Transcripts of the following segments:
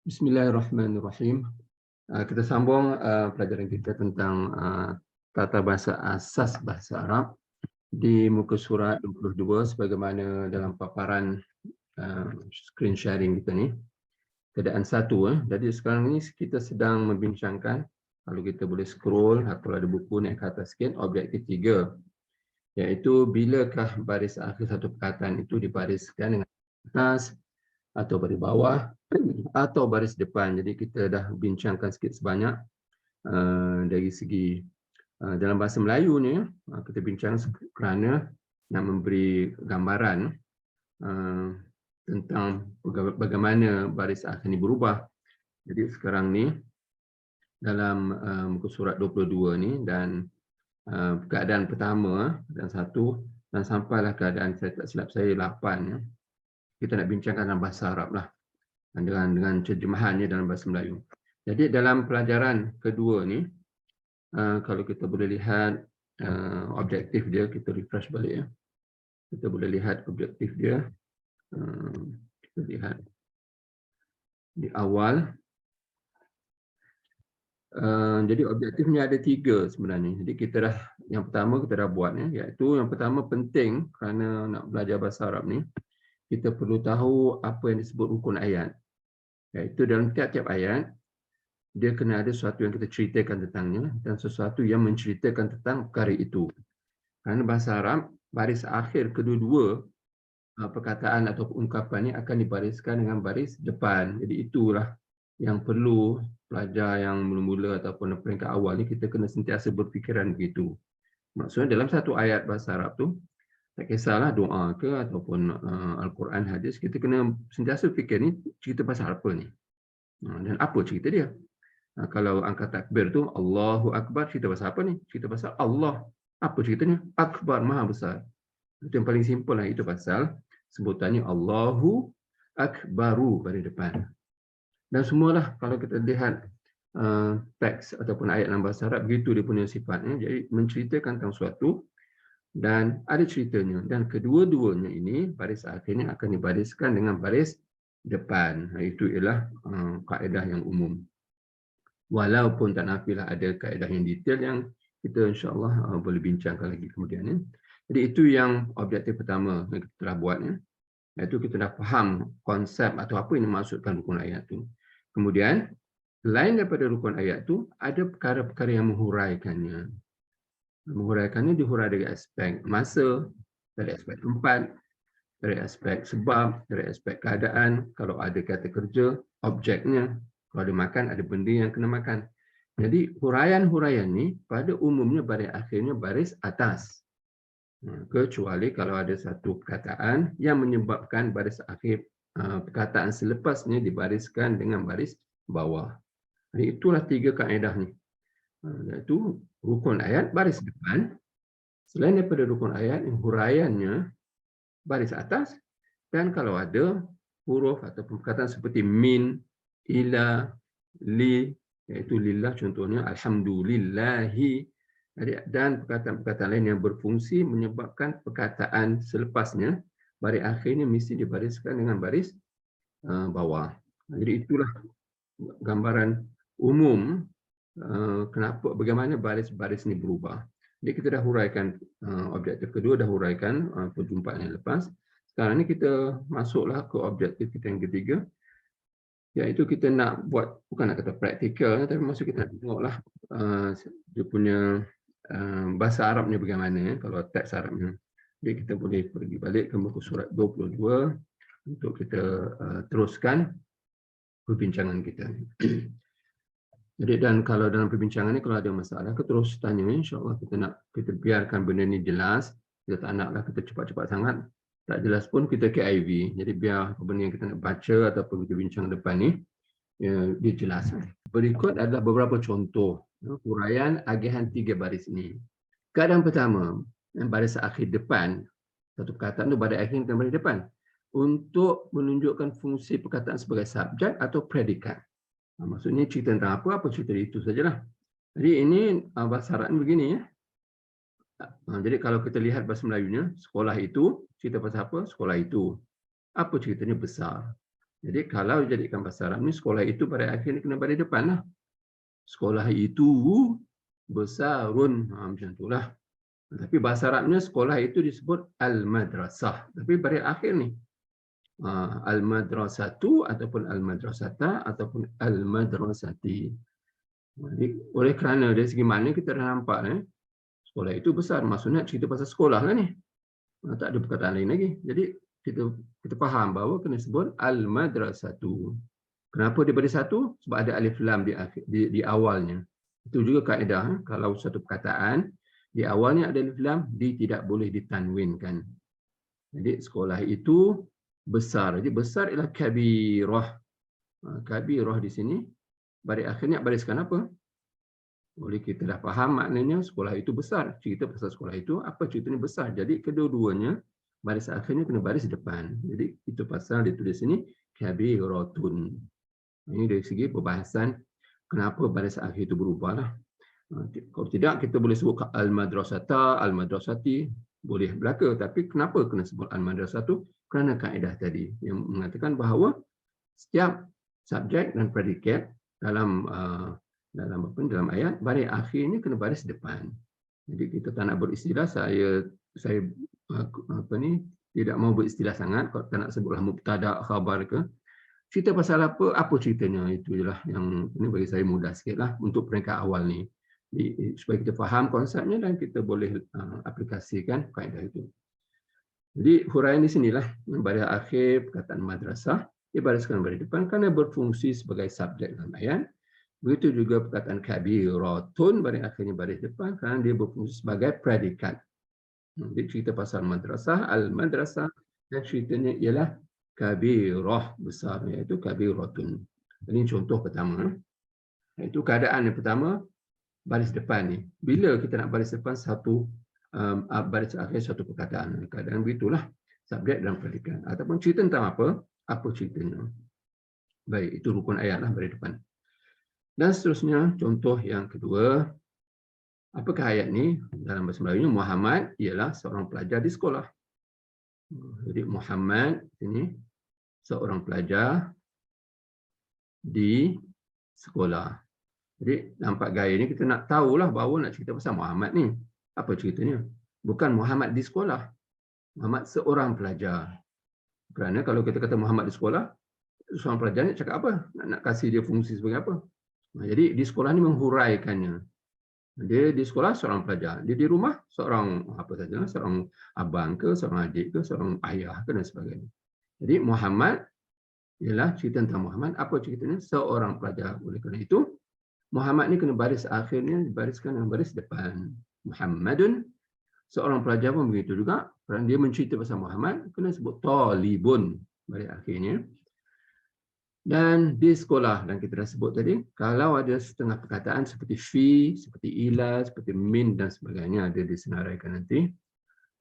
Bismillahirrahmanirrahim. Kita sambung pelajaran kita tentang tata bahasa asas bahasa Arab di muka surat 22 sebagaimana dalam paparan screen sharing kita ni. Keadaan satu. Jadi sekarang ni kita sedang membincangkan, kalau kita boleh scroll atau ada buku naik ke atas sikit, objektif 3, iaitu bilakah baris akhir satu perkataan itu dibariskan dengan atas atau baris bawah atau baris depan. Jadi kita dah bincangkan sikit sebanyak dari segi dalam bahasa Melayu ni, kita bincang kerana nak memberi gambaran tentang bagaimana baris akhir ni berubah. Jadi sekarang ni dalam muka surat 22 ni, dan keadaan pertama dan satu, dan sampailah keadaan, saya tak silap saya, 8, kita nak bincangkan dalam bahasa Arab lah, dengan terjemahannya dalam bahasa Melayu. Jadi dalam pelajaran kedua ni, kalau kita boleh lihat objektif dia, kita refresh balik ya. Kita boleh lihat objektif dia. Kita lihat di awal. Jadi objektifnya ada 3 sebenarnya. Jadi kita dah, yang pertama kita dah buat ya, iaitu yang pertama penting kerana nak belajar bahasa Arab ni, kita perlu tahu apa yang disebut rukun ayat. Iaitu dalam tiap-tiap ayat, dia kena ada sesuatu yang kita ceritakan tentangnya dan sesuatu yang menceritakan tentang perkara itu. Kerana bahasa Arab, baris akhir kedua-dua perkataan atau ungkapan ini akan dibariskan dengan baris depan. Jadi itulah yang perlu pelajar yang mula-mula ataupun peringkat awal ni, kita kena sentiasa berfikiran begitu. Maksudnya dalam satu ayat bahasa Arab tu, tak kisahlah doa ke ataupun Al-Quran, hadis, kita kena sentiasa fikir ni cerita pasal apa ni. Dan apa cerita dia. Kalau angkat takbir tu, Allahu Akbar, cerita pasal apa ni? Cerita pasal Allah. Apa ceritanya? Akbar, maha besar. Itu yang paling simple lah, itu pasal sebutannya Allahu Akbaru pada depan. Dan semualah kalau kita lihat teks ataupun ayat dalam bahasa Arab, begitu dia punya sifatnya. Jadi menceritakan tentang suatu dan ada ceritanya, dan kedua-duanya ini baris akhirnya akan dibariskan dengan baris depan. Itu ialah kaedah yang umum. Walaupun tak nafilah ada kaedah yang detail yang kita insya-Allah boleh bincangkan lagi kemudian. Jadi itu yang objektif pertama yang kita telah buat, iaitu kita dah faham konsep atau apa yang dimaksudkan rukun ayat itu. Kemudian selain daripada rukun ayat itu, ada perkara-perkara yang menghuraikannya. Menghuraikannya dihurai dari aspek masa, dari aspek tempat, dari aspek sebab, dari aspek keadaan. Kalau ada kata kerja, objeknya. Kalau ada makan, ada benda yang kena makan. Jadi huraian-huraian ni pada umumnya baris akhirnya baris atas. Kecuali kalau ada satu perkataan yang menyebabkan baris akhir perkataan selepasnya dibariskan dengan baris bawah. Jadi itulah 3 kaedah ni. Iaitu rukun ayat baris depan, selain daripada rukun ayat yang huraiannya baris atas, dan kalau ada huruf atau perkataan seperti min, ila, li, iaitu lillah contohnya, alhamdulillahi, dan perkataan-perkataan lain yang berfungsi menyebabkan perkataan selepasnya baris akhirnya mesti dibariskan dengan baris bawah. Jadi itulah gambaran umum kenapa, bagaimana baris-baris ini berubah. Jadi kita dah huraikan objektif kedua, dah huraikan perjumpaan yang lepas. Sekarang ni kita masuklah ke objektif kita yang ketiga, iaitu kita nak buat, bukan nak kata praktikal, tapi maksud kita nak tengoklah dia punya bahasa Arabnya bagaimana, kalau teks Arabnya. Jadi kita boleh pergi balik ke muka surat 22 untuk kita teruskan perbincangan kita. Jadi, dan kalau dalam perbincangan ni kalau ada masalah, kita terus tanya, insya-Allah kita biarkan benda ni jelas. Kita tak naklah kita cepat-cepat sangat. Tak jelas pun kita KIV. Jadi biar benda yang kita nak baca ataupun kita bincang depan ni dia jelas. Berikut adalah beberapa contoh huraian agihan 3 baris ini. Keadaan pertama, baris akhir depan, satu perkataan tu baris akhir dan baris depan, untuk menunjukkan fungsi perkataan sebagai subjek atau predikat. Maksudnya cerita tentang apa cerita itu sajalah. Jadi ini bahasa Arab begini ya. Jadi kalau kita lihat bahasa Melayunya, sekolah itu cerita pasal apa? Sekolah itu. Apa ceritanya? Besar. Jadi kalau jadikan bahasa Arab ni, sekolah itu pada akhirnya kena baris depan lah. Sekolah itu besarun, macam itulah. Tapi bahasa Arabnya sekolah itu disebut al-madrasah. Tapi baris akhir ni, al-madrasatu ataupun al-madrasata ataupun al-madrasati. Jadi, oleh kerana dari segi makna kita dah nampak, sekolah itu besar. Maksudnya cerita pasal sekolah lah ni. Tak ada perkataan lain lagi. Jadi kita faham bahawa kena sebut al-madrasatu. Kenapa dia baris satu? Sebab ada alif lam di awalnya. Itu juga kaedah. Kalau satu perkataan di awalnya ada alif lam, dia tidak boleh ditanwinkan. Jadi sekolah itu besar. Jadi besar ialah kabirah. Kabirah di sini baris akhirnya bariskan apa? Oleh kita dah faham maknanya sekolah itu besar. Cerita pasal sekolah itu, apa ceritanya besar. Jadi kedua-duanya, baris akhirnya kena baris depan. Jadi itu pasal ditulis sini, kabiratun. Ini dari segi perbahasan kenapa baris akhir itu berubah lah. Kalau tidak, kita boleh sebut al-madrasata, al-madrasati, boleh belaka. Tapi kenapa kena sebut al-madrasatu? Kerana kaedah tadi yang mengatakan bahawa setiap subjek dan predikat dalam ayat, baris akhir ini kena baris depan. Jadi kita tak nak beristilah, saya tidak mau beristilah sangat, kalau tak nak sebutlah mubtada, khabar ke. Cerita pasal apa ceritanya, itu jelah yang ini bagi saya mudah sikitlah untuk peringkat awal ni. Jadi, supaya kita faham konsepnya dan kita boleh aplikasikan kaedah itu. Jadi huraian di sinilah, baris akhir perkataan madrasah dibariskan baris depan kerana berfungsi sebagai subjek dalam ayat. Begitu juga perkataan kabiratun, baris akhirnya baris depan kerana dia berfungsi sebagai predikat. Jadi cerita pasal madrasah, al-madrasah, dan ceritanya ialah kabirah, besar, iaitu kabiratun. Ini contoh pertama. Iaitu keadaan yang pertama, baris depan ni. Bila kita nak baris depan baris akhir satu perkataan. Keadaan begitulah, subjek dan predikat. Ataupun cerita tentang apa ceritanya. Baik, itu rukun ayat lah baris depan. Dan seterusnya, contoh yang kedua, apakah ayat ni? Dalam bahasa Melayu, Muhammad ialah seorang pelajar di sekolah. Jadi Muhammad ini seorang pelajar di sekolah. Jadi nampak gaya ni kita nak tahulah bahawa nak cerita pasal Muhammad ni. Apa ceritanya? Bukan Muhammad di sekolah. Muhammad seorang pelajar. Kerana kalau kita kata Muhammad di sekolah, seorang pelajar ni cakap apa? Nak kasih dia fungsi sebagai apa? Jadi di sekolah ni menghuraikannya. Dia di sekolah seorang pelajar. Dia di rumah seorang apa saja, seorang abang ke, seorang adik ke, seorang ayah ke dan sebagainya. Jadi Muhammad ialah cerita tentang Muhammad. Apa ceritanya? Seorang pelajar. Oleh kerana itu, Muhammad ni kena baris akhirnya dibariskan dengan baris depan. Muhammadun, seorang pelajar pun begitu juga. Kerana dia mencerita pasal Muhammad, kena sebut talibun baris akhirnya. Dan di sekolah, dan kita dah sebut tadi, kalau ada setengah perkataan seperti fi, seperti ila, seperti min dan sebagainya, ada disenaraikan nanti.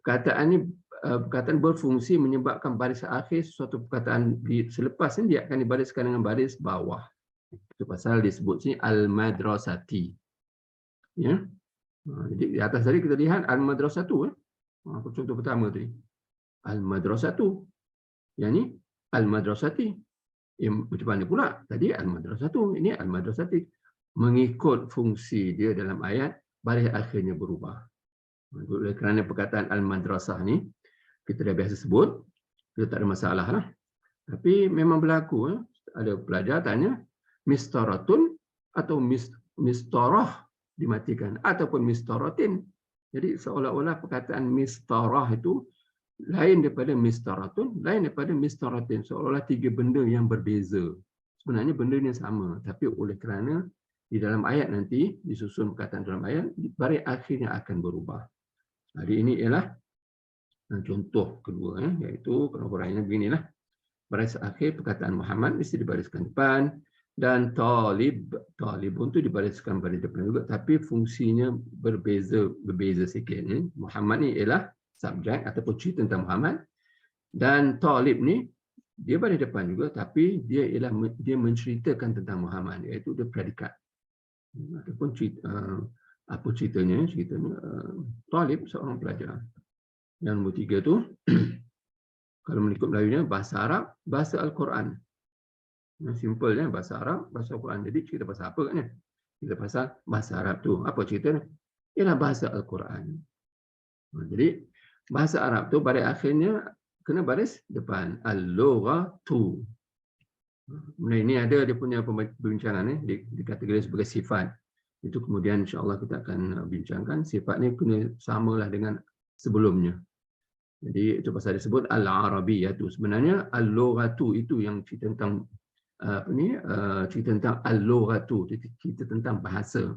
Perkataan berfungsi menyebabkan baris akhir sesuatu perkataan selepas ini dia akan dibariskan dengan baris bawah. Itu pasal disebut sini al-madrasati. Ya. Jadi di atas tadi kita lihat al-madrasatu. Contoh pertama tadi. Al-madrasatu. Yang ni al-madrasati. Macam mana pula? Tadi al-madrasatu, ini al-madrasati. Mengikut fungsi dia dalam ayat, baris akhirnya berubah. Oleh kerana perkataan al-madrasah ni, kita dah biasa sebut, kita tak ada masalah lah. Tapi memang berlaku, ada pelajar tanya, mistaratun atau mistarah dimatikan, ataupun mistaratin. Jadi seolah-olah perkataan mistarah itu lain daripada mistaratun, lain daripada mistaratin. Seolah-olah tiga benda yang berbeza. Sebenarnya benda yang sama. Tapi oleh kerana di dalam ayat nanti, disusun perkataan dalam ayat, baris akhirnya akan berubah. Jadi ini ialah contoh kedua, iaitu huraiannya beginilah. Baris akhir perkataan Muhammad mesti dibariskan depan, dan talibun itu dibariskan baris depan juga, tapi fungsinya berbeza sikit. Muhammad ni ialah subjek ataupun cerita tentang Muhammad, dan talib ni dia baris depan juga, tapi dia menceritakan tentang Muhammad, iaitu dia predikat ataupun apa ceritanya talib seorang pelajar. Yang nombor tiga tu kalau mengikut Melayunya bahasa Arab, bahasa Al-Quran. Simpelnya bahasa Arab, bahasa Al-Quran. Jadi cerita pasal apa kan? Kita pasal bahasa Arab tu. Apa ceritanya? Ialah bahasa Al-Quran. Jadi bahasa Arab tu baris akhirnya kena baris depan. Al-lughatu. Ini ada dia punya perbincangan dikategori sebagai sifat. Itu kemudian insya-Allah kita akan bincangkan. Sifat ni kena samalah dengan sebelumnya. Jadi itu pasal disebut al-arabiyyah tu. Sebenarnya al-lughatu itu yang cerita tentang cerita tentang al-lughatu, cerita tentang bahasa.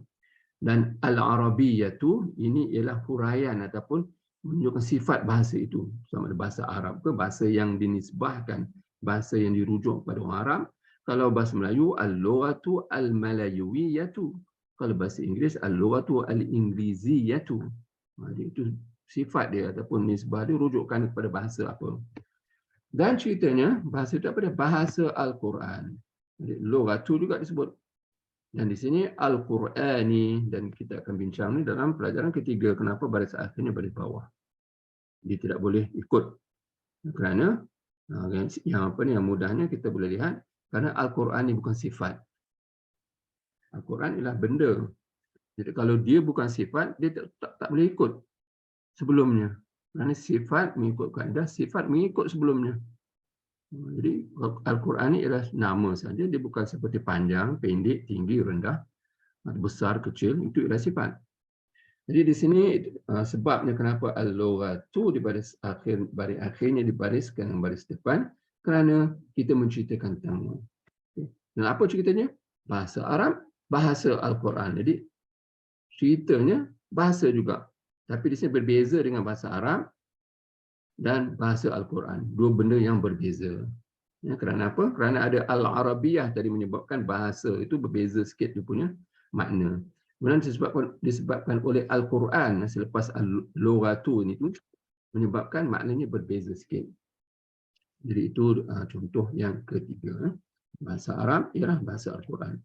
Dan al-arabiyyah tu ini ialah huraian ataupun menunjukkan sifat bahasa itu. Sama ada bahasa Arab ke bahasa yang dinisbahkan, bahasa yang dirujuk kepada orang Arab. Kalau bahasa Melayu al-lughatu al-malayuwiyyatu. Kalau bahasa Inggeris al-lughatu al-ingliziyyatu. Jadi itu sifat dia ataupun nisbah dia rujukan kepada bahasa apa. Dan ceritanya bahasa itu pada bahasa Al-Quran. Jadi lughatu juga disebut. Dan di sini Al-Qurani, dan kita akan bincang ni dalam pelajaran ketiga kenapa baris akhirnya baris bawah. Dia tidak boleh ikut. Kerana yang mudahnya kita boleh lihat kerana Al-Quran ni bukan sifat. Al-Quran ialah benda. Jadi kalau dia bukan sifat, dia tak boleh ikut sebelumnya. Kerana sifat mengikut kaedah, sifat mengikut sebelumnya. Jadi Al-Quran ni ialah nama saja, dia bukan seperti panjang, pendek, tinggi, rendah, besar, kecil, itu ialah sifat. Jadi di sini sebabnya kenapa al-lughatu di baris akhirnya dibariskan dengan baris depan, kerana kita menceritakan tentang. Dan apa ceritanya? Bahasa Arab, bahasa Al-Quran. Jadi ceritanya bahasa juga. Tapi di sini berbeza dengan bahasa Arab dan bahasa Al-Quran. Dua benda yang berbeza. Ya, kerana apa? Kerana ada al-arabiyyah tadi menyebabkan bahasa itu berbeza sikit dia punya makna. Kemudian disebabkan oleh Al-Quran selepas al-lughatu ini menyebabkan maknanya berbeza sikit. Jadi itu contoh yang ketiga. Bahasa Arab ialah bahasa Al-Quran.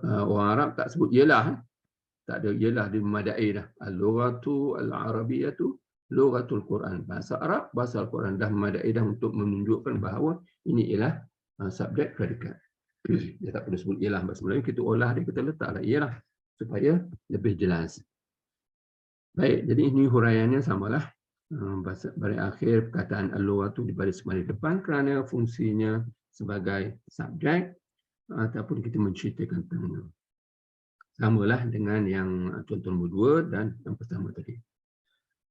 Orang Arab tak sebut ialah. Tak ada ialah, dia memadai dah. Al-lughatu al-arabiyyatu lughatul Quran. Bahasa Arab, bahasa Al-Quran dah memadai dah untuk menunjukkan bahawa ini ialah subjek predikat. Dia tak perlu sebut ialah. Bahasa Melayu kita olah dia, kita letaklah ialah supaya lebih jelas. Baik, jadi ini huraiannya samalah. Baris akhir perkataan al-lughatu di baris depan kerana fungsinya sebagai subjek ataupun kita menceritakan tentang. Samalah dengan yang contoh nombor 2 dan yang pertama tadi.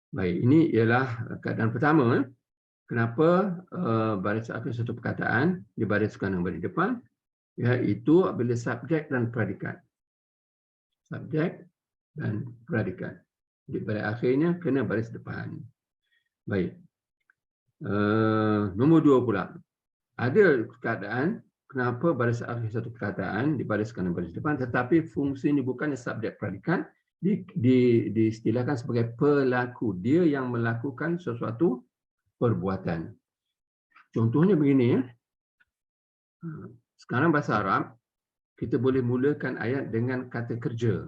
Baik, ini ialah keadaan pertama. Kenapa baris akhir satu perkataan dibariskan dengan baris depan, iaitu apabila subjek dan predikat. Subjek dan predikat. Jadi baris akhirnya kena baris depan. Baik. Nombor 2 pula. Ada keadaan kenapa baris akhir satu perkataan dibariskan dengan baris depan, tetapi fungsi ini bukannya subjek predikat, diistilahkan sebagai pelaku. Dia yang melakukan sesuatu perbuatan. Contohnya begini ya. Sekarang bahasa Arab, kita boleh mulakan ayat dengan kata kerja.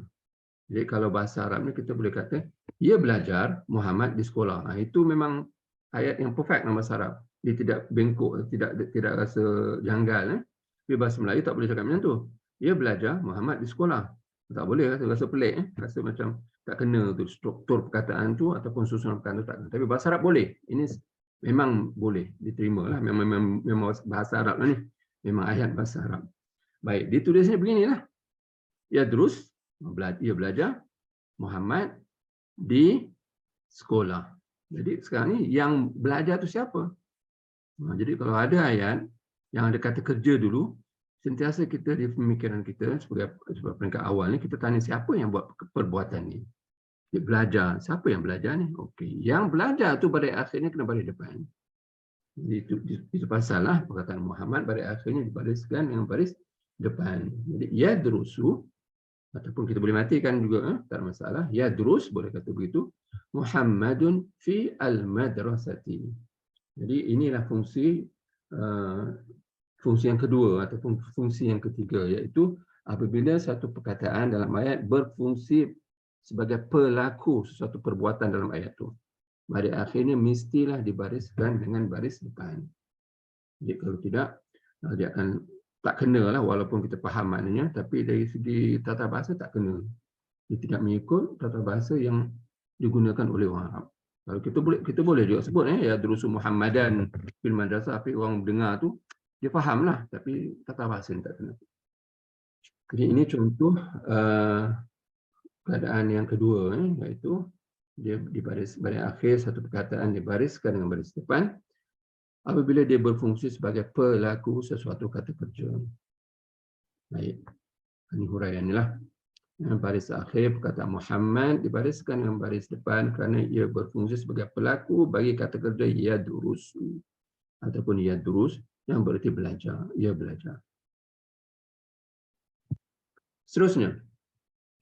Jadi kalau bahasa Arab ni kita boleh kata, ia belajar Muhammad di sekolah. Itu memang ayat yang perfect dalam bahasa Arab. Dia tidak bengkok, tidak rasa janggal. Tapi bahasa Melayu tak boleh cakap macam tu. Ia belajar Muhammad di sekolah. Tak boleh, rasa pelik. Rasa macam tak kena tu struktur perkataan tu ataupun susunan perkataan tu tak kena. Tapi bahasa Arab boleh. Ini memang boleh diterima lah. Memang bahasa Arab lah ni. Memang ayat bahasa Arab. Baik, ditulisnya beginilah. Ia belajar Muhammad di sekolah. Jadi sekarang ni yang belajar tu siapa? Jadi kalau ada ayat yang ada kata kerja dulu, sentiasa kita di pemikiran kita sebagai peringkat awal ni, kita tanya siapa yang buat perbuatan ni? Dia belajar. Siapa yang belajar ni? Okey. Yang belajar tu pada akhirnya kena baris depan. Itu pasal lah perkataan Muhammad pada akhirnya dibariskan dengan baris depan. Jadi yadrusu, ataupun kita boleh matikan juga, tak ada masalah. Yadrus, boleh kata begitu. Muhammadun fi al-madrasati. Jadi inilah fungsi yang kedua ataupun fungsi yang ketiga, iaitu apabila satu perkataan dalam ayat berfungsi sebagai pelaku sesuatu perbuatan dalam ayat itu, pada akhirnya mestilah dibariskan dengan baris depan. Jadi kalau tidak, dia akan tak kena lah walaupun kita faham maknanya, tapi dari segi tata bahasa tak kena. Dia tidak mengikut tata bahasa yang digunakan oleh orang Arab. Kalau kita boleh juga sebut ya durusu Muhammadan fil madrasah, tapi orang dengar tu dia fahamlah, tapi tata bahasa ni tak kena. Jadi ini contoh keadaan yang kedua, iaitu dia di baris akhir satu perkataan dibariskan dengan baris depan apabila dia berfungsi sebagai pelaku sesuatu kata kerja. Baik, ini huraian inilah. Baris akhir perkataan Muhammad dibariskan dengan baris depan kerana ia berfungsi sebagai pelaku bagi kata kerja yadrusu ataupun yadrus yang berarti belajar, ia belajar. Seterusnya,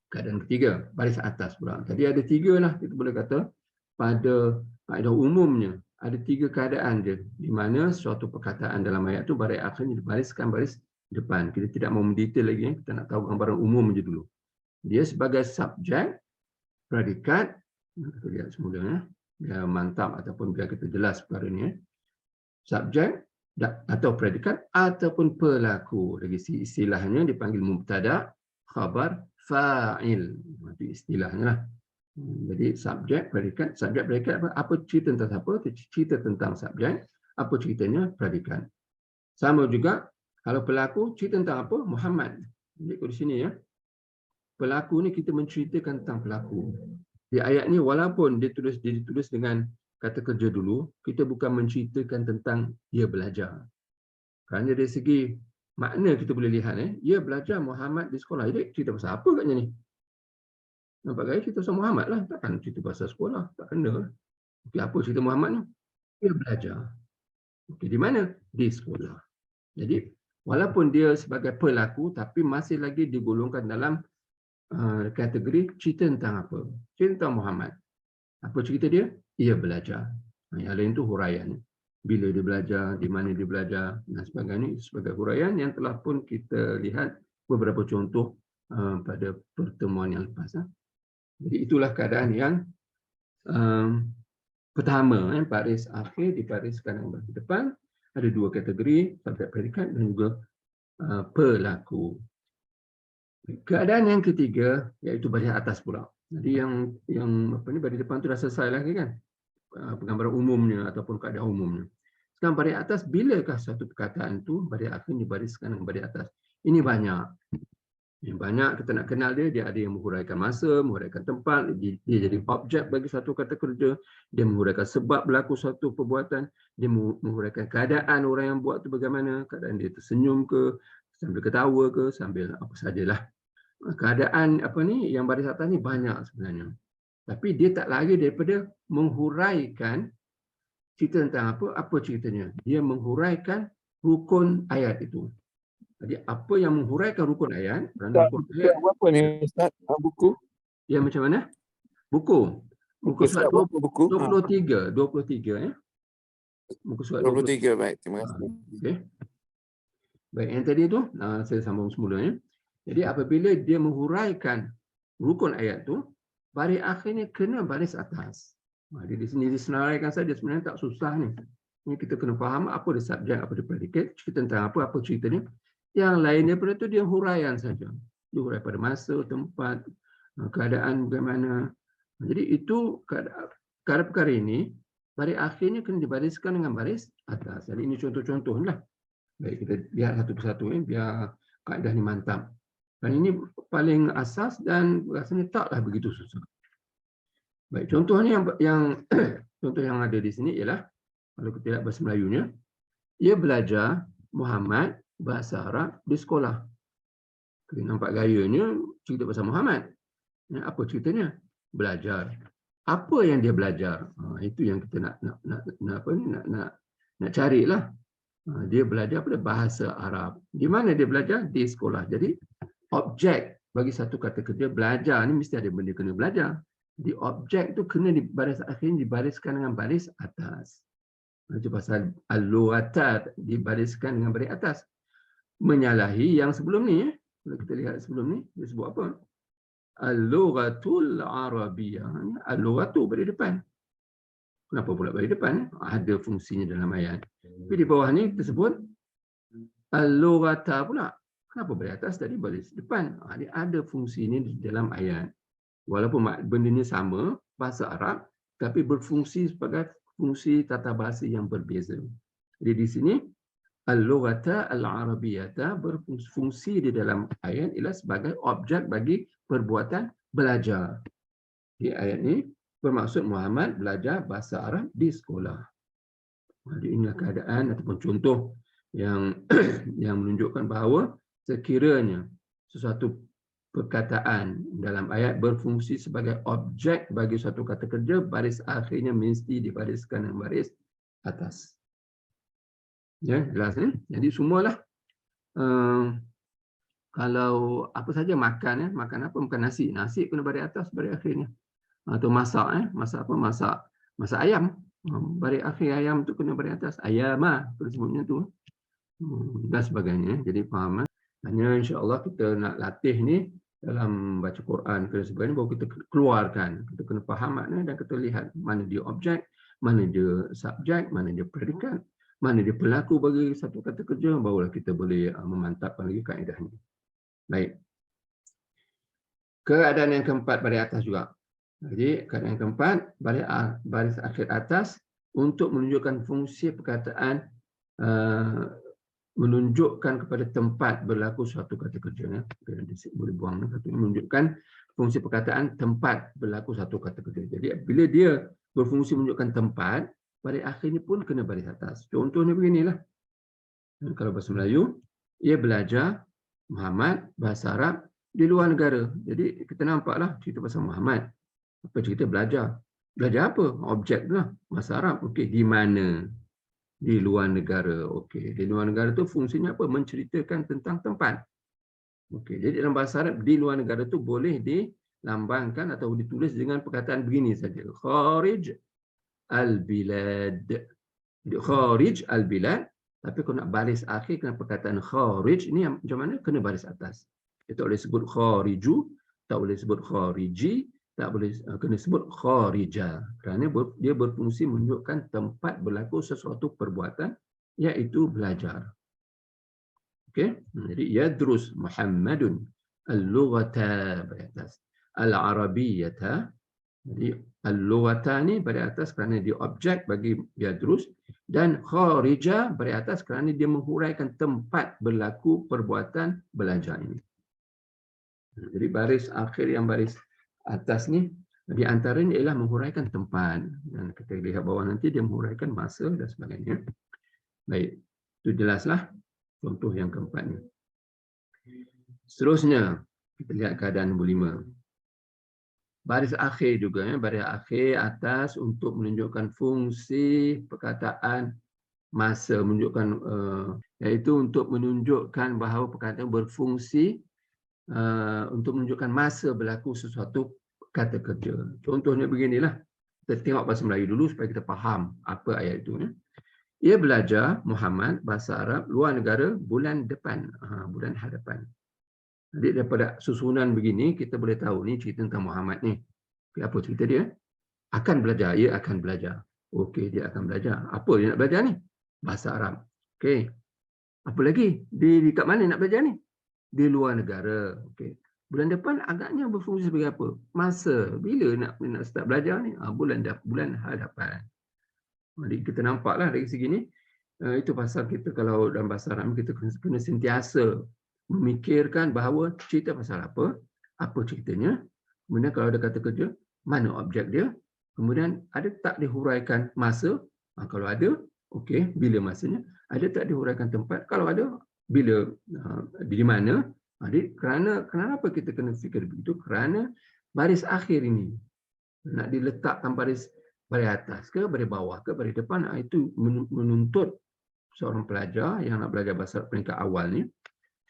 keadaan ketiga, baris atas pula. Tadi ada tiga lah, kita boleh kata pada kaedah umumnya ada tiga keadaan dia di mana suatu perkataan dalam ayat tu baris akhirnya dibariskan baris depan. Kita tidak mau mendetail lagi, kita nak tahu gambaran umum je dulu. Dia sebagai subjek, predikat, kita lihat semula biar mantap ataupun biar kita jelas perkara ni. Subjek atau predikat ataupun pelaku. Lagi istilahnya dipanggil mubtada, khabar, fa'il. Itu istilahnya lah. Jadi subjek, predikat, apa cerita tentang siapa? Cerita tentang subjek, apa ceritanya? Predikat. Sama juga kalau pelaku, cerita tentang apa? Muhammad. Jadi di sini ya. Pelaku ni kita menceritakan tentang pelaku. Di ayat ni walaupun dia ditulis dengan kata kerja dulu, kita bukan menceritakan tentang dia belajar. Kerana dari segi makna kita boleh lihat, dia belajar Muhammad di sekolah. Jadi cerita pasal apa katnya ni? Nampak gaya cerita pasal Muhammad lah. Takkan cerita pasal sekolah. Tak kena. Okay, apa cerita Muhammad ni? Dia belajar. Okay, di mana? Di sekolah. Jadi walaupun dia sebagai pelaku, tapi masih lagi digolongkan dalam kategori cerita tentang apa? Cerita tentang Muhammad. Apa cerita dia? Ia belajar. Yang lain tu huraian. Bila dia belajar, di mana dia belajar dan sebagainya. Sebagai huraian yang telah pun kita lihat beberapa contoh pada pertemuan yang lepas. Jadi itulah keadaan yang pertama. Baris akhir dibariskan dengan baris depan. Ada dua kategori, subjek predikat dan juga pelaku. Keadaan yang ketiga iaitu baris atas pula. Jadi yang baris depan tu dah selesai lagi kan, penggambaran umumnya ataupun keadaan umumnya. Sekarang baris atas, bilakah satu perkataan tu baris akhir dibariskan dengan baris atas? Ini banyak. Yang banyak kita nak kenal dia ada yang menghuraikan masa, menghuraikan tempat, dia jadi objek bagi satu kata kerja, dia menghuraikan sebab berlaku satu perbuatan, dia menghuraikan keadaan orang yang buat tu bagaimana, keadaan dia tersenyum ke, sambil ketawa ke, sambil apa sajalah. Keadaan yang baris atas ni banyak sebenarnya. Tapi dia tak lari daripada menghuraikan cerita tentang apa ceritanya. Dia menghuraikan rukun ayat itu. Jadi apa yang menghuraikan rukun ayat? Apa ni Ustaz? Buku? Ya, macam mana? Buku surat 23 ya. Muka surat 23, baik. Terima kasih. Okay. Baik, yang tadi tu saya sambung semula ya. Jadi apabila dia menghuraikan rukun ayat tu, baris akhirnya kena baris atas. Jadi di sini disenaraikan saja, sebenarnya tak susah ni. Ini kita kena faham apa dia subjek, apa dia predikat, cerita tentang apa ceritanya. Yang lain daripada itu dia huraian saja. Dia huraian pada masa, tempat, keadaan bagaimana. Jadi itu perkara ini, baris akhirnya kena dibariskan dengan baris atas. Jadi ini contoh-contoh lah. Baik, kita lihat satu persatu biar kaedah ni mantap. Dan ini paling asas dan rasanya taklah begitu susah. Baik, contohnya yang contoh yang ada di sini ialah kalau kita lihat bahasa Melayunya, ia belajar Muhammad bahasa Arab di sekolah. Kita nampak gayanya cerita pasal Muhammad. Apa ceritanya? Belajar. Apa yang dia belajar? Itu yang kita nak carilah. Dia belajar pada bahasa Arab. Di mana dia belajar? Di sekolah. Jadi objek bagi satu kata kerja belajar ni mesti ada benda kena belajar. Jadi objek tu kena di baris akhir dibariskan dengan baris atas. Itu pasal al-lughatat dibariskan dengan baris atas. Menyalahi yang sebelum ni. Kalau kita lihat sebelum ni, dia sebut apa? Al-lughatul Arabiyyah. Al-lughatu bagi depan. Kenapa pula bagi depan? Ada fungsinya dalam ayat. Tapi di bawah ni kita sebut Al-lughata pula. Kenapa baris atas tadi baris depan? Dia ada fungsi ini di dalam ayat. Walaupun benda ini sama, bahasa Arab, tapi berfungsi sebagai fungsi tata bahasa yang berbeza. Jadi di sini, al-lughata al-arabiyata berfungsi di dalam ayat ialah sebagai objek bagi perbuatan belajar. Di ayat ini bermaksud Muhammad belajar bahasa Arab di sekolah. Jadi inilah keadaan ataupun contoh yang yang menunjukkan bahawa sekiranya sesuatu perkataan dalam ayat berfungsi sebagai objek bagi suatu kata kerja, baris akhirnya mesti dibariskan dengan baris atas. Ya, jelas ni. Jadi semualah kalau apa saja makan, makan apa? Makan nasi. Nasi kena baris atas, baris akhirnya. Atau masak, masak apa? Masak ayam. Baris akhir ayam tu kena baris atas. Ayamah, sebutnya tu. Dan sebagainya. Jadi faham. Hanya insya-Allah kita nak latih ni dalam baca Quran ke sebagainya baru kita keluarkan. Kita kena faham makna dan kita lihat mana dia objek, mana dia subjek, mana dia predikat, mana dia pelaku bagi satu kata kerja, barulah kita boleh memantapkan lagi kaedah ni. Baik. Keadaan yang keempat baris atas juga. Jadi keadaan yang keempat baris akhir atas untuk menunjukkan fungsi perkataan menunjukkan kepada tempat berlaku suatu kata kerja. Boleh buang menunjukkan fungsi perkataan tempat berlaku satu kata kerja. Jadi bila dia berfungsi menunjukkan tempat, baris akhirnya pun kena baris atas. Contohnya beginilah. Kalau bahasa Melayu, ia belajar Muhammad bahasa Arab di luar negara. Jadi kita nampaklah cerita pasal Muhammad. Apa cerita belajar? Belajar apa? Objek lah. Bahasa Arab. Okey, di mana? Di luar negara. Okey, di luar negara tu fungsinya apa? Menceritakan tentang tempat. Okey, jadi dalam bahasa Arab di luar negara tu boleh dilambangkan atau ditulis dengan perkataan begini saja. Kharij al-bilad. Kharij al-bilad, tapi kalau nak baris akhir kena perkataan kharij ni macam mana? Kena baris atas. Kita boleh sebut khariju, tak boleh sebut khariji, tak boleh kena sebut kharija, kerana dia berfungsi menunjukkan tempat berlaku sesuatu perbuatan iaitu belajar. Okey, jadi yadrus Muhammadun al-lughata pada atas, al-arabiyyata. Jadi al-lughata ni pada atas kerana dia objek bagi yadrus, dan kharija pada atas kerana dia menghuraikan tempat berlaku perbuatan belajar ini. Jadi baris akhir yang baris atas ni di antaranya ialah menghuraikan tempat, dan kita lihat bawah nanti dia menghuraikan masa dan sebagainya. Baik, itu jelaslah contoh yang keempat ni. Seterusnya kita lihat keadaan nombor 5. Baris akhir juga, baris akhir atas untuk menunjukkan fungsi perkataan masa, menunjukkan iaitu untuk menunjukkan bahawa perkataan berfungsi untuk menunjukkan masa berlaku sesuatu kata kerja. Contohnya beginilah. Kita tengok bahasa Melayu dulu supaya kita faham apa ayat itu. Ia belajar Muhammad bahasa Arab luar negara bulan depan, bulan hadapan. Jadi daripada susunan begini kita boleh tahu ni cerita tentang Muhammad ni. Apa cerita dia? Akan belajar, ia akan belajar. Okey, dia akan belajar. Apa dia nak belajar ni? Bahasa Arab. Okey. Apa lagi? Di kat mana nak belajar ni? Di luar negara. Okey. Bulan depan agaknya berfungsi sebagai apa? Masa. Bila nak start belajar ni? Bulan hadapan. Jadi kita nampaklah dari segi ni, itu pasal kita kalau dalam bahasa Arab kita kena sentiasa memikirkan bahawa cerita pasal apa ceritanya, kemudian kalau ada kata kerja, mana objek dia, kemudian ada tak dihuraikan masa, kalau ada, okey, bila masanya, ada tak dihuraikan tempat, kalau ada, bila, di mana. Jadi kenapa kita kena fikir begitu? Kerana baris akhir ini nak diletakkan baris atas ke, baris bawah ke, baris depan, itu menuntut seorang pelajar yang nak belajar bahasa peringkat awal ni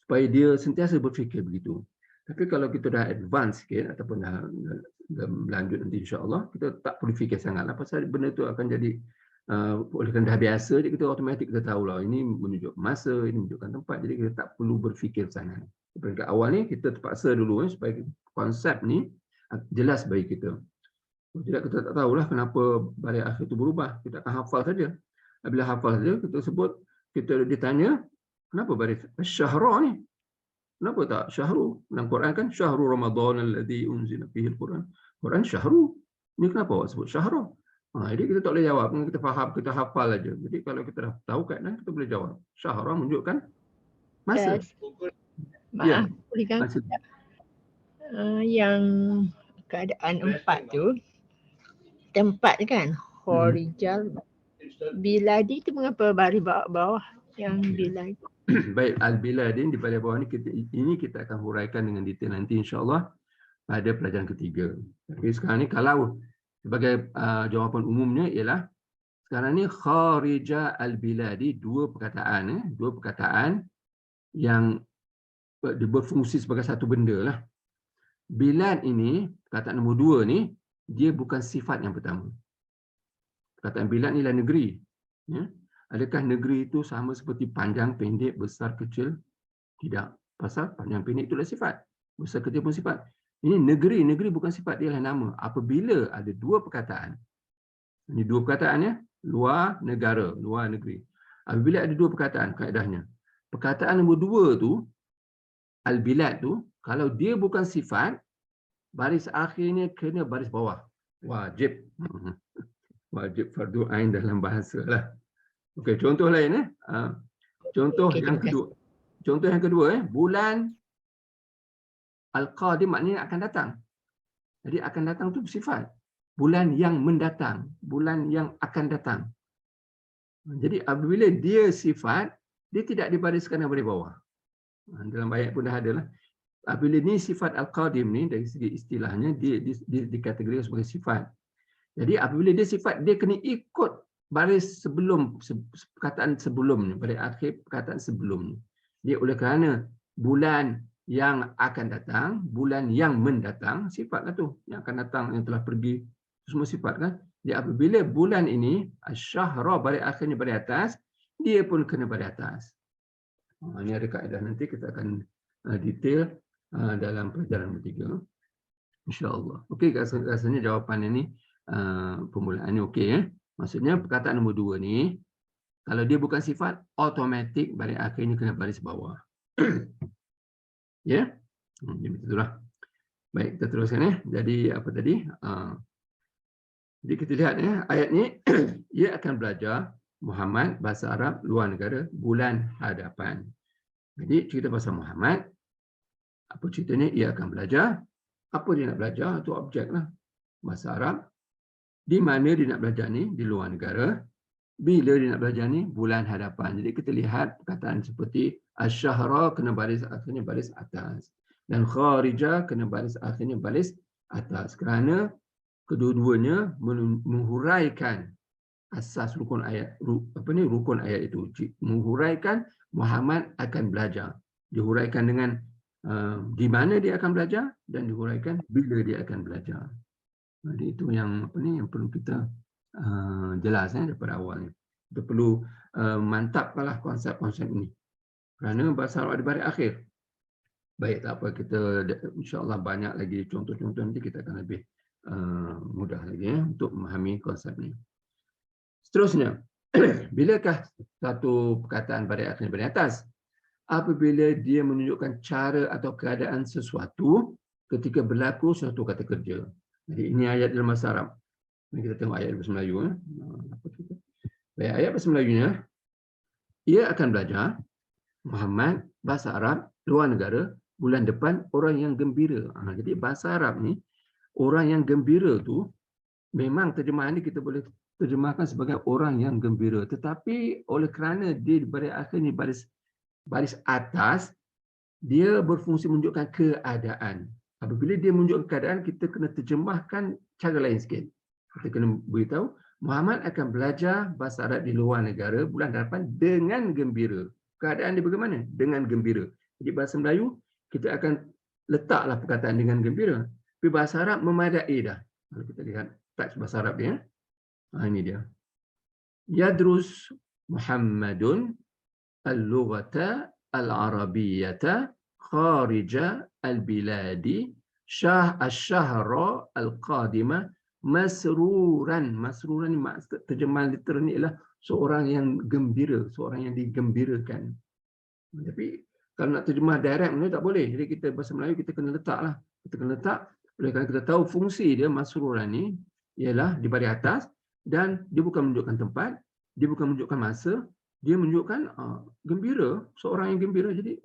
supaya dia sentiasa berfikir begitu. Tapi kalau kita dah advance sikit ataupun dah berlanjut nanti insya-Allah, kita tak perlu fikir sangatlah pasal benda tu akan jadi oleh kerana dah biasa, jadi kita automatik kita tahulah ini menunjuk masa, ini menunjukkan tempat, jadi kita tak perlu berfikir sangat. Peringkat awal ni kita terpaksa dulu supaya konsep ni jelas bagi kita. Tidak, kita tak tahulah kenapa baris akhir itu berubah. Kita akan hafal saja. Bila hafal saja, kita sebut, kita ditanya, Kenapa baris syahra ni? Kenapa tak syahru? Dalam Quran kan syahru Ramadan alladhi unzila fihi al-Quran. Quran syahru. Ni kenapa awak sebut syahra? Jadi kita tak boleh jawab. Kita faham, kita hafal aja. Jadi kalau kita dah tahu keadaan, kita boleh jawab. Syahra menunjukkan masa. Maaf, boleh kan? Masa. Yang keadaan 4 tu, tempat kan? Khorijal Biladi tu mengapa baris bawah yang biladi? Baik, al-biladin di pada bawah ni kita akan huraikan dengan detail nanti insya-Allah pada pelajaran ketiga. Tapi sekarang ni kalau sebagai jawapan umumnya ialah sekarang ni kharija al-biladi, dua perkataan yang berfungsi sebagai satu benda lah. Bilad ini, perkataan nombor 2 ni, dia bukan sifat yang pertama. Perkataan bilad ni adalah negeri. Ya. Adakah negeri itu sama seperti panjang, pendek, besar, kecil? Tidak. Pasal panjang, pendek itulah sifat. Besar, kecil pun sifat. Ini negeri. Negeri bukan sifat, dia adalah nama. Apabila ada dua perkataan. Ini dua perkataannya. Luar negara, luar negeri. Apabila ada dua perkataan, kaedahnya. Perkataan nombor 2 tu, al-bilad tu, kalau dia bukan sifat, baris akhirnya kena baris bawah. Wajib. Wajib fardu ain dalam bahasa lah. Okey, contoh lain Contoh yang kedua bulan al-qadim maknanya akan datang. Jadi akan datang tu bersifat. Bulan yang mendatang, bulan yang akan datang. Jadi apabila dia sifat, dia tidak dibariskan dari bawah. Dalam ayat pun dah ada lah. Apabila ni sifat al-qadim ni dari segi istilahnya dia dikategorikan sebagai sifat. Jadi apabila dia sifat, dia kena ikut baris sebelum perkataan sebelumnya, pada akhir perkataan sebelumnya. Dia oleh kerana bulan yang akan datang, bulan yang mendatang, sifatlah tu. Yang akan datang, yang telah pergi, semua sifat kan. Jadi apabila bulan ini, asyahra baris akhirnya baris atas, dia pun kena baris atas. Ini ada kaedah, nanti kita akan detail dalam pelajaran bertiga. InsyaAllah. Okey, rasanya jawapan ini permulaan ini okey ya. Maksudnya perkataan nombor 2 ni, kalau dia bukan sifat, automatik baris akhirnya kena baris bawah. Ya? Itulah. Baik, kita teruskan ya. Jadi apa tadi? Jadi kita lihat ya, ayat ni ia akan belajar Muhammad, bahasa Arab, luar negara, bulan hadapan. Jadi cerita pasal Muhammad, apa ceritanya? Ia akan belajar. Apa dia nak belajar? Itu objek lah. Bahasa Arab. Di mana dia nak belajar ni? Di luar negara. Bila dia nak belajar ni? Bulan hadapan. Jadi kita lihat perkataan seperti asyahra kena baris akhirnya baris atas. Dan kharija kena baris akhirnya baris atas. Kerana kedua-duanya menghuraikan asas rukun ayat. Rukun ayat itu. Menghuraikan Muhammad akan belajar. Dihuraikan dengan di mana dia akan belajar dan dihuraikan bila dia akan belajar. Jadi itu yang yang perlu kita jelaskan daripada awal ni. Kita perlu mantapkanlah konsep-konsep ini. Kerana bahasa Arab ada baris akhir. Baik, tak apa, kita insya-Allah banyak lagi contoh-contoh, nanti kita akan lebih mudah lagi untuk memahami konsep ini. Seterusnya, bilakah satu perkataan baris akhir baris atas? Apabila dia menunjukkan cara atau keadaan sesuatu ketika berlaku suatu kata kerja. Jadi ini ayat dalam bahasa Arab. Ini kita tengok ayat bahasa Melayu. Baik, ayat bahasa Melayunya, ia akan belajar Muhammad, bahasa Arab, luar negara, bulan depan, orang yang gembira. Jadi bahasa Arab ni, orang yang gembira tu, memang terjemahan ni kita boleh terjemahkan sebagai orang yang gembira. Tetapi oleh kerana dia baris akhir ni baris atas, dia berfungsi menunjukkan keadaan. Apabila dia menunjukkan keadaan, kita kena terjemahkan cara lain sikit. Kita kena beritahu, Muhammad akan belajar bahasa Arab di luar negara bulan depan dengan gembira. Keadaan dia bagaimana? Dengan gembira. Jadi bahasa Melayu, kita akan letaklah perkataan dengan gembira. Tapi bahasa Arab memadai dah. Kalau kita lihat teks bahasa Arab dia. Ini dia. Yadrus Muhammadun al-lughata al-arabiyyata kharija al-biladi ash-shahra al-qadimah masruran. Masruran terjemahan literal ni ialah seorang yang gembira, seorang yang digembirakan. Tapi kalau nak terjemah direct ni tak boleh. Jadi kita bahasa Melayu kita kena letaklah. Kita kena letak oleh kerana kita tahu fungsi dia masruran ni ialah di baris atas dan dia bukan menunjukkan tempat, dia bukan menunjukkan masa, dia menunjukkan gembira, seorang yang gembira. Jadi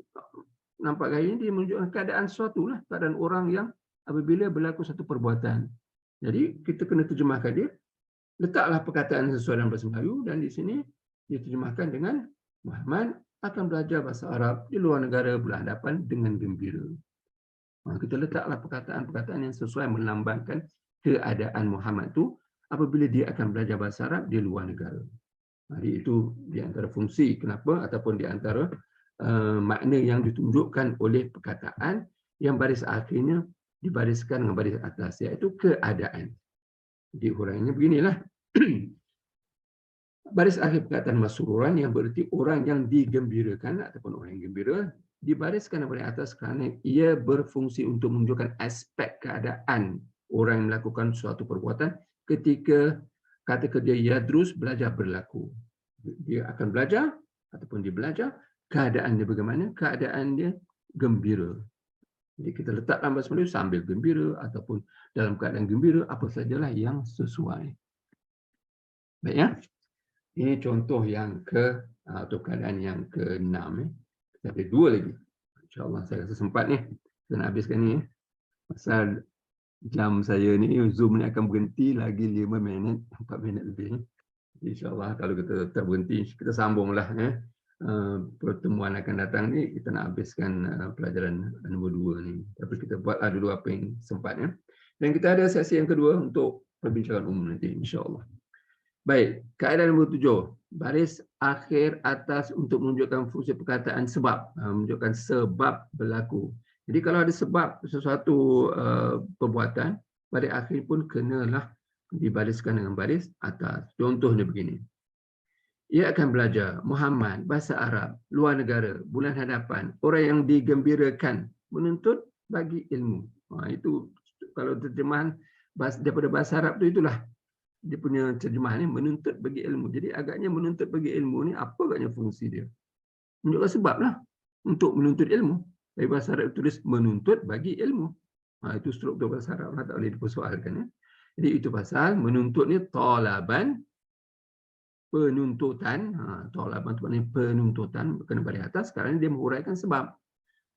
nampak gaya ni dia menunjukkan keadaan sesuatu lah, keadaan orang yang apabila berlaku satu perbuatan. Jadi kita kena terjemahkan dia, letaklah perkataan sesuai dalam bahasa Melayu dan di sini dia terjemahkan dengan Muhammad akan belajar bahasa Arab di luar negara bulan hadapan dengan gembira. Kita letaklah perkataan-perkataan yang sesuai melambangkan keadaan Muhammad tu apabila dia akan belajar bahasa Arab di luar negara. Jadi itu di antara fungsi kenapa ataupun di antara makna yang ditunjukkan oleh perkataan yang baris akhirnya dibariskan dengan baris atas, iaitu keadaan. Jadi huraiannya beginilah. Baris akhir perkataan masruran yang bererti orang yang digembirakan ataupun orang yang gembira dibariskan dari atas kerana ia berfungsi untuk menunjukkan aspek keadaan orang yang melakukan suatu perbuatan ketika kata kerja yadrus belajar berlaku. Dia akan belajar ataupun dia belajar, keadaan dia bagaimana? Keadaan dia gembira. Jadi kita letak dalam bahasa Melayu sambil gembira ataupun dalam keadaan gembira, apa sajalah yang sesuai. Baik ya. Ini contoh yang atau keadaan yang ke-6. Kita ada 2 lagi. InsyaAllah saya rasa sempat ni. Saya nak habiskan ni. Pasal jam saya ni, Zoom ni akan berhenti lagi 5 minit, 4 minit lebih. InsyaAllah kalau kita tak berhenti, kita sambunglah. Pertemuan akan datang ni, kita nak habiskan pelajaran nombor 2 ni. Tapi kita buatlah dulu apa yang sempatnya. Dan kita ada sesi yang kedua untuk perbincangan umum nanti, insyaAllah. Baik, kaedah nombor 7. Baris akhir atas untuk menunjukkan fungsi perkataan sebab. Menunjukkan sebab berlaku. Jadi kalau ada sebab sesuatu perbuatan, baris akhir pun kenalah dibariskan dengan baris atas. Contohnya begini. Ia akan belajar Muhammad, bahasa Arab, luar negara, bulan hadapan, orang yang digembirakan, menuntut bagi ilmu. Itu kalau terjemahan daripada bahasa Arab tu itulah. Dia punya terjemahan ni menuntut bagi ilmu. Jadi agaknya menuntut bagi ilmu ni apa agaknya fungsi dia? Menunjukkan sebab lah untuk menuntut ilmu. Dari bahasa Arab tulis menuntut bagi ilmu. Itu struktur bahasa Arab lah, tak boleh dipersoalkan. Ya. Jadi itu pasal menuntut ni talaban, penuntutan. Talaban tu maknanya penuntutan, kena balik atas. Sekarang dia menguraikan sebab.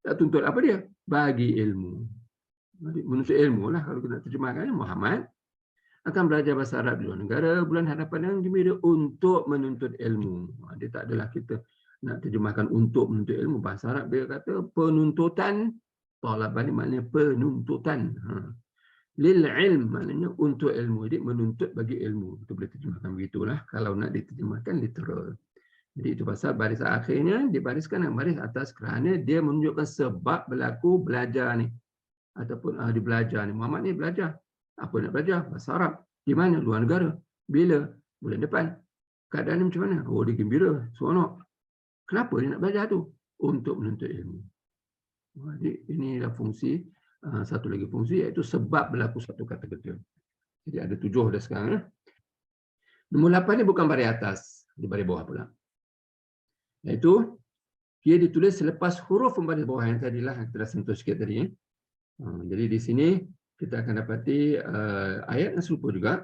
Tak tuntut apa dia? Bagi ilmu. Jadi, menuntut ilmu lah kalau kita nak terjemahkan. Muhammad akan belajar bahasa Arab di luar negara bulan hadapan yang gembira untuk menuntut ilmu. Dia tak adalah kita nak terjemahkan untuk menuntut ilmu. Bahasa Arab dia kata penuntutan. Talaban ni maknanya penuntutan. Lil ilm maknanya untuk ilmu. Jadi menuntut bagi ilmu. Kita boleh terjemahkan begitulah kalau nak diterjemahkan literal. Jadi itu pasal baris akhirnya dibariskan dengan baris atas kerana dia menunjukkan sebab berlaku belajar ni. Ataupun dia belajar ni. Muhammad ni belajar. Apa nak belajar? Bahasa Arab. Di mana? Luar negara. Bila? Bulan depan. Keadaan ni macam mana? Oh, dia gembira. Seronok. Kenapa dia nak belajar tu? Untuk menuntut ilmu. Jadi inilah fungsi. Satu lagi fungsi iaitu sebab berlaku satu kata kerja. Jadi ada 7 dah sekarang. Nombor 8 ni bukan baris atas. Di baris bawah pula. Iaitu dia ditulis selepas huruf pembaris bawah yang tadilah kita dah sentuh sikit tadi. Jadi di sini kita akan dapati ayat yang serupa juga.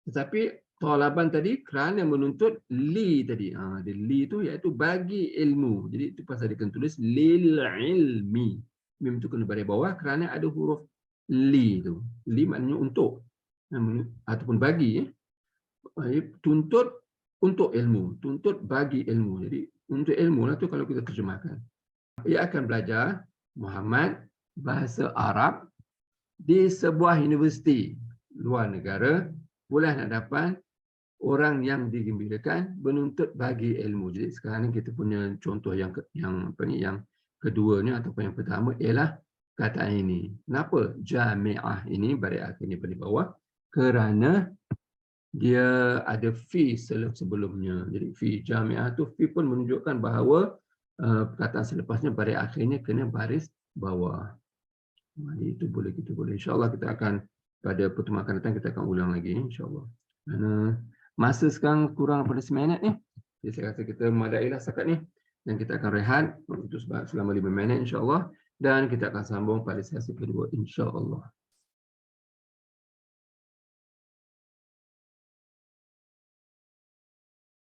Tetapi talaban tadi kerana menuntut li tadi. Li itu iaitu bagi ilmu. Jadi itu pasal dia kena tulis lil ilmi. Mim itu kena baris bawah kerana ada huruf li tu. Li maknanya untuk. Ataupun bagi. Tuntut untuk ilmu. Tuntut bagi ilmu. Jadi untuk ilmu lah tu kalau kita terjemahkan. Ia akan belajar Muhammad bahasa Arab di sebuah universiti luar negara bulan hadapan orang yang digembirakan menuntut bagi ilmu. Jadi sekarang ni kita punya contoh yang kedua ni ataupun yang pertama ialah kataan ini. Kenapa jami'ah ini baris akhir ni pada bawah? Kerana dia ada fi sebelumnya. Jadi fi jami'ah tu fi pun menunjukkan bahawa perkataan selepasnya baris akhirnya kena baris bawah. Jadi itu boleh kita boleh. InsyaAllah kita akan pada pertemuan akan datang kita akan ulang lagi insyaAllah. Kerana masa sekarang kurang pada 9 minit ni. Jadi saya rasa kita memadailah setakat ni. dan kita akan rehat untuk selama 5 minit insya-Allah, dan kita akan sambung pada sesi kedua insya-Allah.